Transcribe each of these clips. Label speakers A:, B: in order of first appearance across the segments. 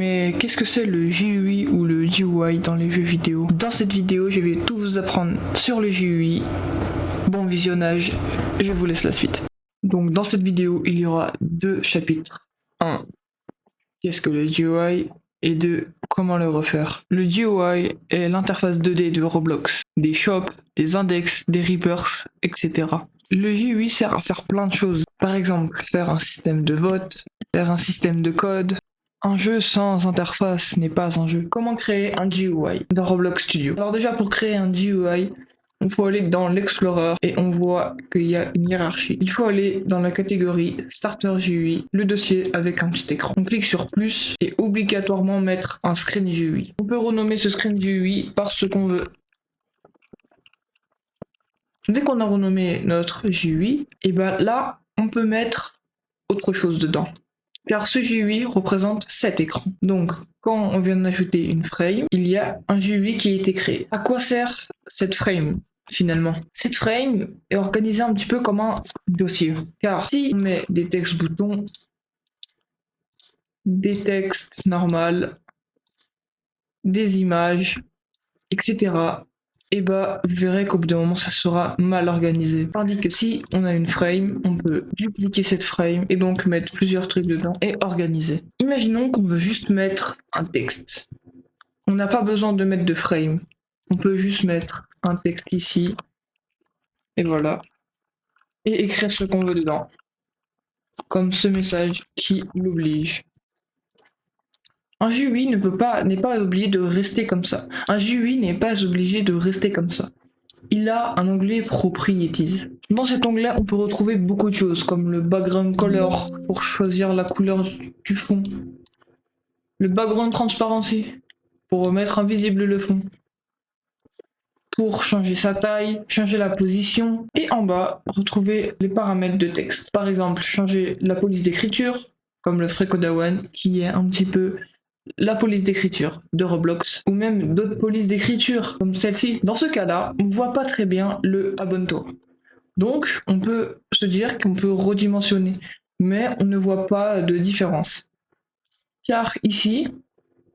A: Mais qu'est-ce que c'est le GUI ou le GUI dans les jeux vidéo? Dans cette vidéo, je vais tout vous apprendre sur le GUI. Bon visionnage, je vous laisse la suite. Donc dans cette vidéo, il y aura deux chapitres. 1. Qu'est-ce que le GUI? Et 2. Comment le refaire? Le GUI est l'interface 2D de Roblox. Des shops, des index, des reapers, etc. Le GUI sert à faire plein de choses. Par exemple, faire un système de vote, faire un système de code. Un jeu sans interface n'est pas un jeu. Comment créer un GUI dans Roblox Studio? Alors déjà, pour créer un GUI, il faut aller dans l'Explorer et on voit qu'il y a une hiérarchie. Il faut aller dans la catégorie Starter GUI, le dossier avec un petit écran. On clique sur plus et obligatoirement mettre un screen GUI. On peut renommer ce screen GUI par ce qu'on veut. Dès qu'on a renommé notre GUI, et ben là, on peut mettre autre chose dedans. Car ce GUI représente cet écran. Donc, quand on vient d'ajouter une frame, il y a un GUI qui a été créé. À quoi sert cette frame finalement? Cette frame est organisée un petit peu comme un dossier. Car si on met des textes boutons, des textes normaux, des images, etc., et bah vous verrez qu'au bout d'un moment ça sera mal organisé. Tandis que si on a une frame, on peut dupliquer cette frame et donc mettre plusieurs trucs dedans et organiser. Imaginons qu'on veut juste mettre un texte. On n'a pas besoin de mettre de frame. On peut juste mettre un texte ici et voilà. Et écrire ce qu'on veut dedans. Comme ce message qui l'oblige. Un GUI n'est pas obligé de rester comme ça. Un GUI n'est pas obligé de rester comme ça. Il a un onglet Properties. Dans cet onglet, on peut retrouver beaucoup de choses, comme le background color pour choisir la couleur du fond, le background transparency pour mettre invisible le fond, pour changer sa taille, changer la position, et en bas, retrouver les paramètres de texte. Par exemple, changer la police d'écriture, comme le Frekodawan, qui est un petit peu la police d'écriture de Roblox, ou même d'autres polices d'écriture comme celle-ci. Dans ce cas-là, on voit pas très bien le abonne-toi. Donc, on peut se dire qu'on peut redimensionner, mais on ne voit pas de différence. Car ici,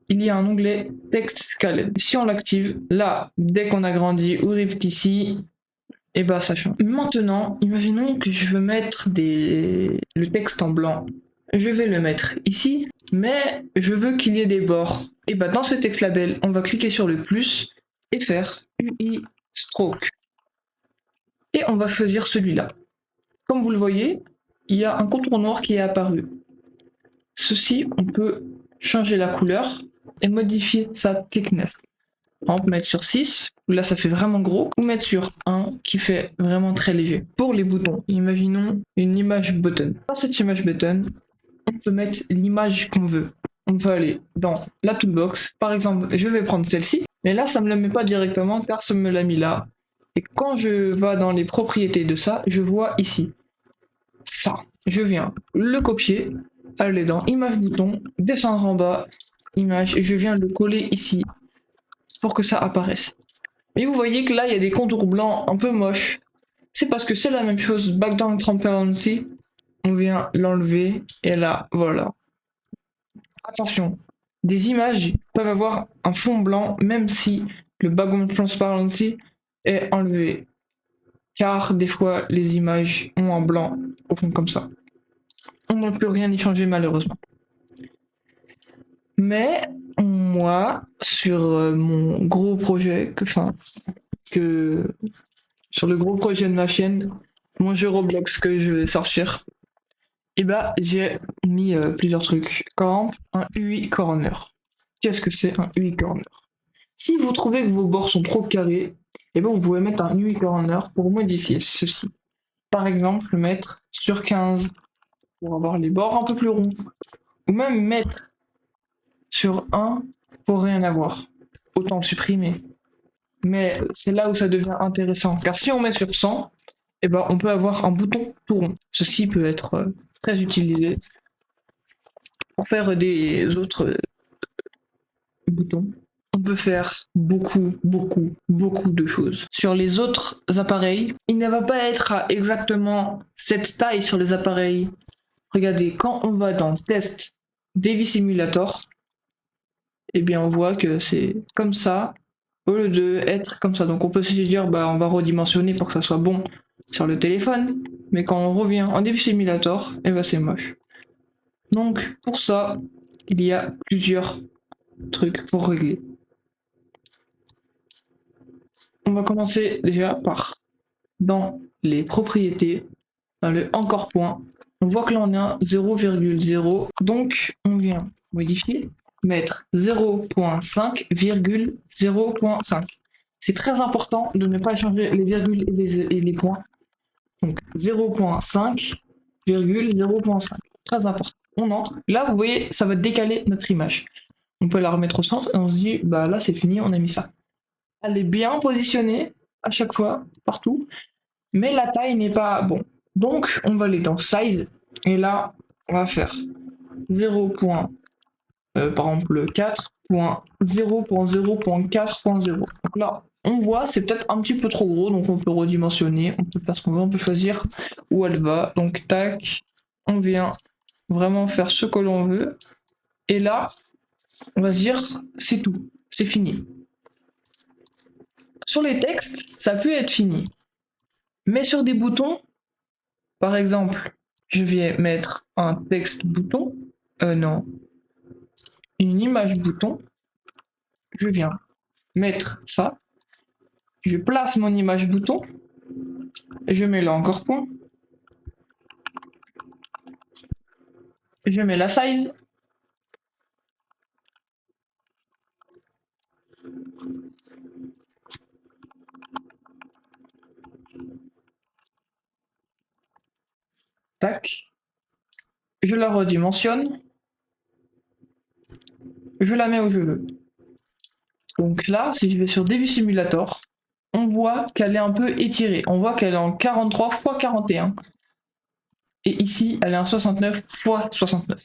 A: il y a un onglet Text Scaled. Si on l'active, là, dès qu'on agrandit ou ripte ici, et bah ça change. Maintenant, imaginons que je veux mettre le texte en blanc. Je vais le mettre ici, mais je veux qu'il y ait des bords. Et bah dans ce texte label, on va cliquer sur le plus et faire UI Stroke. Et on va choisir celui-là. Comme vous le voyez, il y a un contour noir qui est apparu. Ceci, on peut changer la couleur et modifier sa thickness. On peut mettre sur 6, là ça fait vraiment gros, ou mettre sur 1 qui fait vraiment très léger. Pour les boutons, imaginons une image button. Dans cette image button, on peut mettre l'image qu'on veut. On va aller dans la toolbox. Par exemple, je vais prendre celle-ci, mais là ça me la met pas directement car ça me l'a mis là. Et quand je vais dans les propriétés de ça, je vois ici ça. Je viens le copier, aller dans image bouton, descendre en bas, image, et je viens le coller ici pour que ça apparaisse. Et vous voyez que là il y a des contours blancs un peu moches. C'est parce que c'est la même chose, background transparency. On vient l'enlever et là, voilà. Attention, des images peuvent avoir un fond blanc même si le background transparency est enlevé. Car des fois, les images ont un blanc au fond comme ça. On ne peut rien y changer malheureusement. Mais moi, sur mon gros projet, sur le gros projet de ma chaîne, mon jeu Roblox que je vais sortir, et bah j'ai mis plusieurs trucs. Comme un UI corner. Qu'est-ce que c'est un UI corner? Si vous trouvez que vos bords sont trop carrés, et ben vous pouvez mettre un UI corner pour modifier ceci. Par exemple, mettre sur 15 pour avoir les bords un peu plus ronds. Ou même mettre sur 1 pour rien avoir. Autant le supprimer. Mais c'est là où ça devient intéressant. Car si on met sur 100, et ben on peut avoir un bouton tout rond. Ceci peut être très utilisé pour faire des autres boutons. On peut faire beaucoup de choses. Sur les autres appareils, il ne va pas être à exactement cette taille sur les appareils. Regardez, quand on va dans Test Dev Simulator, et bien on voit que c'est comme ça au lieu de être comme ça. Donc on peut se dire bah on va redimensionner pour que ça soit bon sur le téléphone, mais quand on revient en Dev Simulator, et ben c'est moche. Donc pour ça, il y a plusieurs trucs pour régler. On va commencer déjà par dans les propriétés, dans le encore point. On voit que là on est à 0,0, donc on vient modifier, mettre 0.5,0.5. C'est très important de ne pas changer les virgules et les points. Donc 0.5,0.5. Très important. On entre. Là, vous voyez, ça va décaler notre image. On peut la remettre au centre et on se dit, bah là, c'est fini, on a mis ça. Elle est bien positionnée à chaque fois, partout, mais la taille n'est pas bon. Donc, on va aller dans Size et là, on va faire 0. Par exemple 4.0.0.4.0. Donc là, on voit, c'est peut-être un petit peu trop gros, donc on peut redimensionner, on peut faire ce qu'on veut, on peut choisir où elle va. Donc tac, on vient vraiment faire ce que l'on veut. Et là, on va se dire, c'est tout, c'est fini. Sur les textes, ça peut être fini. Mais sur des boutons, par exemple, je vais mettre un texte bouton, non, une image bouton, je viens mettre ça, je place mon image bouton, et je mets là encore point, je mets la size, tac, je la redimensionne, je la mets où je veux. Donc là, si je vais sur Dev Simulator, on voit qu'elle est un peu étirée. On voit qu'elle est en 43 x 41. Et ici, elle est en 69 x 69.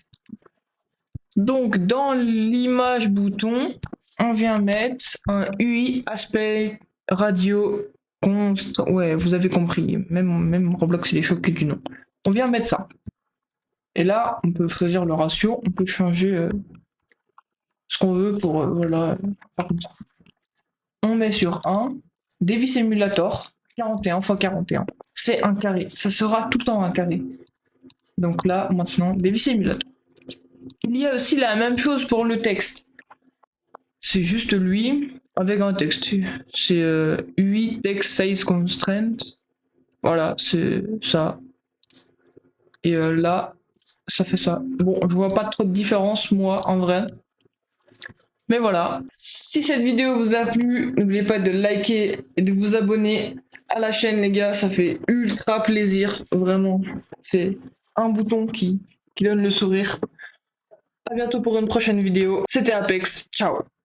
A: Donc, dans l'image bouton, on vient mettre un UI aspect radio const. Ouais, vous avez compris. Même Roblox, il est choqué du nom. On vient mettre ça. Et là, on peut choisir le ratio. On peut changer ce qu'on veut pour. Voilà. On met sur 1. Dev Simulator 41 x 41. C'est un carré. Ça sera tout le temps un carré. Donc là, maintenant, Dev Simulator. Il y a aussi la même chose pour le texte. C'est juste lui avec un texte. C'est UI Text Size Constraint. Voilà, c'est ça. Et là, ça fait ça. Bon, je vois pas trop de différence, moi, en vrai. Mais voilà. Si cette vidéo vous a plu, n'oubliez pas de liker et de vous abonner à la chaîne, les gars. Ça fait ultra plaisir, vraiment. C'est un bouton qui donne le sourire. À bientôt pour une prochaine vidéo. C'était Apex. Ciao.